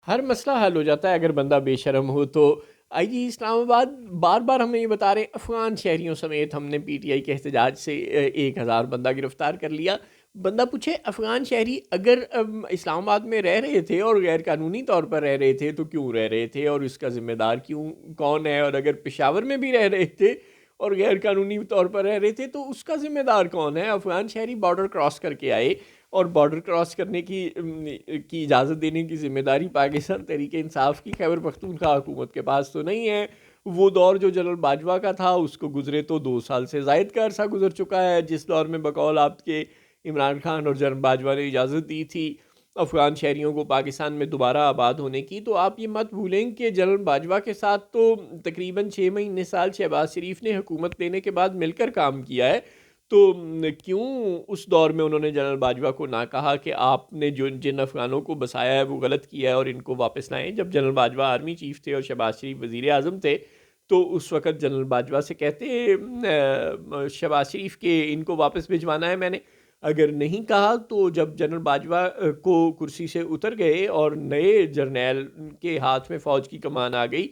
ہر مسئلہ حل ہو جاتا ہے اگر بندہ بے شرم ہو تو۔ آئی جی اسلام آباد بار بار ہمیں یہ بتا رہے ہیں افغان شہریوں سمیت ہم نے پی ٹی آئی کے احتجاج سے 1000 بندہ گرفتار کر لیا۔ بندہ پوچھے افغان شہری اگر اسلام آباد میں رہ رہے تھے اور غیر قانونی طور پر رہ رہے تھے تو کیوں رہ رہے تھے اور اس کا ذمہ دار کون ہے، اور اگر پشاور میں بھی رہ رہے تھے اور غیر قانونی طور پر رہ رہے تھے تو اس کا ذمہ دار کون ہے؟ افغان شہری بارڈر کراس کر کے آئے اور بارڈر کراس کرنے کی اجازت دینے کی ذمہ داری پاکستان تحریک انصاف کی خیبر پختونخوا حکومت کے پاس تو نہیں ہے۔ وہ دور جو جنرل باجوہ کا تھا اس کو گزرے تو 2 سال سے زائد کا عرصہ گزر چکا ہے، جس دور میں بقول آپ کے عمران خان اور جنرل باجوہ نے اجازت دی تھی افغان شہریوں کو پاکستان میں دوبارہ آباد ہونے کی۔ تو آپ یہ مت بھولیں کہ جنرل باجوہ کے ساتھ تو تقریباً 6 مہینے سال شہباز شریف نے حکومت لینے کے بعد مل کر کام کیا ہے۔ تو کیوں اس دور میں انہوں نے جنرل باجوہ کو نہ کہا کہ آپ نے جن افغانوں کو بسایا ہے وہ غلط کیا ہے اور ان کو واپس لائیں؟ جب جنرل باجوہ آرمی چیف تھے اور شہباز شریف وزیر اعظم تھے تو اس وقت جنرل باجوہ سے کہتے شہباز شریف کے ان کو واپس بھجوانا ہے میں نے۔ اگر نہیں کہا تو جب جنرل باجوہ کو کرسی سے اتر گئے اور نئے جرنیل کے ہاتھ میں فوج کی کمان آ گئی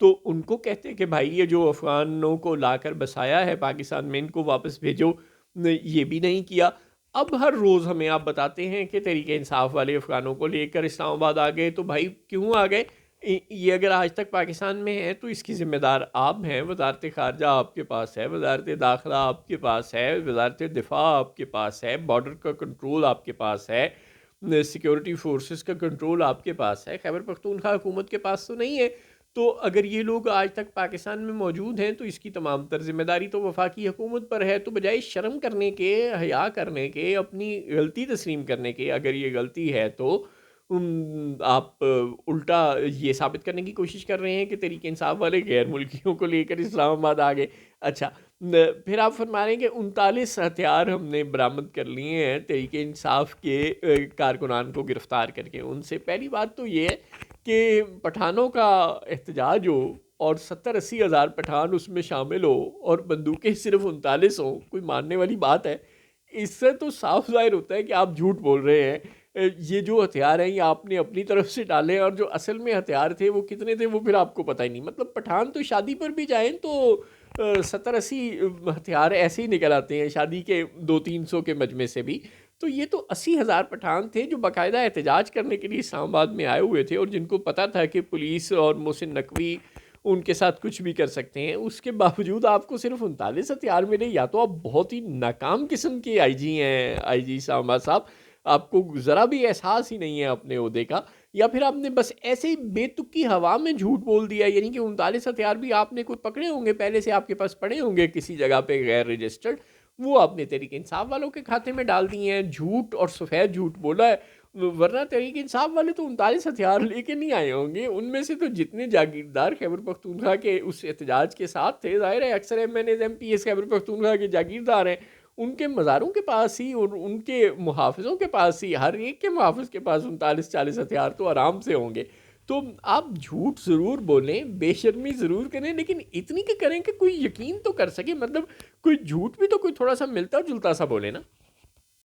تو ان کو کہتے کہ بھائی یہ جو افغانوں کو لا کر بسایا ہے پاکستان میں ان کو واپس بھیجو، یہ بھی نہیں کیا۔ اب ہر روز ہمیں آپ بتاتے ہیں کہ تحریک انصاف والے افغانوں کو لے کر اسلام آباد آ گئے، تو بھائی کیوں آ گئے؟ یہ اگر آج تک پاکستان میں ہے تو اس کی ذمہ دار آپ ہیں، وزارت خارجہ آپ کے پاس ہے، وزارت داخلہ آپ کے پاس ہے، وزارت دفاع آپ کے پاس ہے، بارڈر کا کنٹرول آپ کے پاس ہے، سیکیورٹی فورسز کا کنٹرول آپ کے پاس ہے، خیبر پختونخوا حکومت کے پاس تو نہیں ہے۔ تو اگر یہ لوگ آج تک پاکستان میں موجود ہیں تو اس کی تمام تر ذمہ داری تو وفاقی حکومت پر ہے۔ تو بجائے شرم کرنے کے، حیا کرنے کے، اپنی غلطی تسلیم کرنے کے، اگر یہ غلطی ہے تو آپ الٹا یہ ثابت کرنے کی کوشش کر رہے ہیں کہ تحریک انصاف والے غیر ملکیوں کو لے کر اسلام آباد آ گئے۔ اچھا، پھر آپ فرما رہے ہیں کہ 39 ہتھیار ہم نے برآمد کر لیے ہیں تحریک انصاف کے کارکنان کو گرفتار کر کے۔ ان سے پہلی بات تو یہ ہے کہ پٹھانوں کا احتجاج ہو اور 70-80 ہزار پٹھان اس میں شامل ہو اور بندوقیں صرف 39 ہوں، کوئی ماننے والی بات ہے؟ اس سے تو صاف ظاہر ہوتا ہے کہ آپ جھوٹ بول رہے ہیں۔ یہ جو ہتھیار ہیں یہ آپ نے اپنی طرف سے ڈالے، اور جو اصل میں ہتھیار تھے وہ کتنے تھے وہ پھر آپ کو پتہ ہی نہیں۔ مطلب پٹھان تو شادی پر بھی جائیں تو 70-80 ہتھیار ایسے ہی نکل آتے ہیں شادی کے 200-300 کے مجمع سے بھی۔ تو یہ تو 80 ہزار پٹھان تھے جو باقاعدہ احتجاج کرنے کے لیے اسلام آباد میں آئے ہوئے تھے اور جن کو پتہ تھا کہ پولیس اور محسن نقوی ان کے ساتھ کچھ بھی کر سکتے ہیں۔ اس کے باوجود آپ کو صرف 39 ہتھیار ملے، یا تو آپ بہت ہی ناکام قسم کے آئی جی ہیں آئی جی اسلام آباد صاحب، آپ کو ذرا بھی احساس ہی نہیں ہے اپنے عہدے کا، یا پھر آپ نے بس ایسے ہی بے تکی ہوا میں جھوٹ بول دیا۔ یعنی کہ 39 ہتھیار بھی آپ نے کوئی پکڑے ہوں گے پہلے سے، آپ کے پاس پڑے ہوں گے کسی جگہ پہ غیر رجسٹرڈ، وہ آپ نے تحریک انصاف والوں کے کھاتے میں ڈال دیے ہیں۔ جھوٹ اور سفید جھوٹ بولا ہے، ورنہ تحریک انصاف والے تو 39 ہتھیار لے کے نہیں آئے ہوں گے۔ ان میں سے تو جتنے جاگیردار خیبر پختونخوا کے اس احتجاج کے ساتھ تھے، ظاہر ہے اکثر MNAs MPs Khyber Pakhtunkhwa کے جاگیردار ہیں، ان کے مزاروں کے پاس ہی اور ان کے محافظوں کے پاس ہی، ہر ایک کے محافظ کے پاس 39-40 ہتھیار تو آرام سے ہوں گے۔ تو آپ جھوٹ ضرور بولیں، بے شرمی ضرور کریں، لیکن اتنی کہ کریں کہ کوئی یقین تو کر سکے۔ مطلب کوئی جھوٹ بھی تو کوئی تھوڑا سا ملتا جلتا سا بولے نا۔